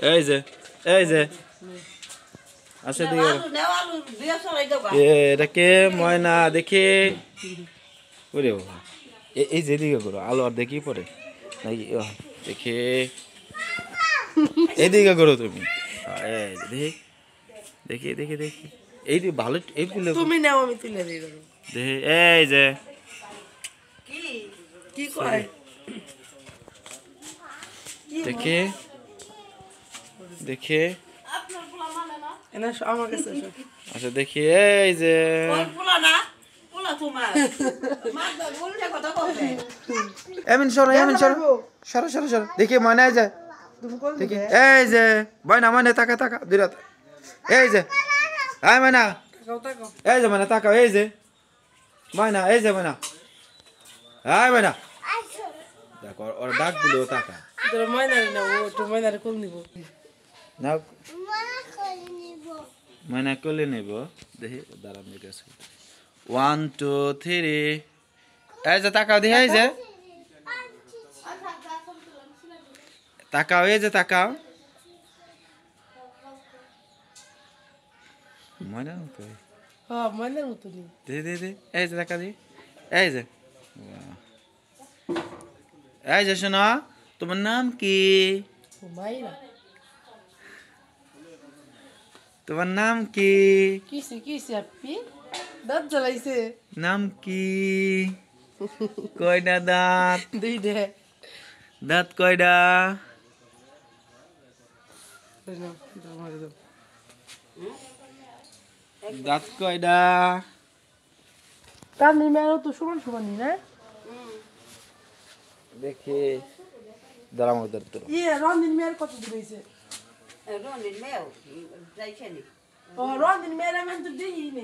এই যে এই যে আচ্ছা দিও এটাকে ময়না দেখে ওরে বাবা এই যে দিকে করো আলো আর দেখি পরে নাকি দেখে এইদিকে করো তুমি দেখি দেখি দেখি দেখি এই ভালো এই তুমি নাও আমি তুলে দিই দেখি এই যে কি কয় দেখে দেখে এনা আমার কাছে আচ্ছা দেখি এই যে এমন সরো সরো সরো সরো দেখি মনে যায় দেখি এই যে বয়না মানে তাকা তাকা দুই রাত এই যে আয় ময়না এই যে ময়না তাকাও এই যে ময়না এই যে ময়না আয় ময়না দেখো ওর ডাক দিল তাকা তোর ময়নারে না ও তো ময়নারে কোল নিব না ময়না কোলে নেব দেখি দাঁড়ান দেখে 1 2 3 এই যে তাকাও দেখি এই যে তাকাও এই যে তাকাও ময়না তো হ্যাঁ ময়নার মতো নি দে দে দে এই যে তাকা দি এই যে এই যে শোনা তোমার নাম কি মাইরা তোমার নাম কি কিসে আপনি দাঁত জ্বালাইছে নাম কি কয়টা দাঁত দুই দে দাঁত কয়টা দাঁত কয়টা তার নিমেরও তো সমান সমান নি না দেখি দাঁড়া মতো তো রন্দিন মেয়ের কত দূর হয়েছে রন্দিন মেয়েও যাইছে নি ও রন্দিন মেয়ের আমি তো দিই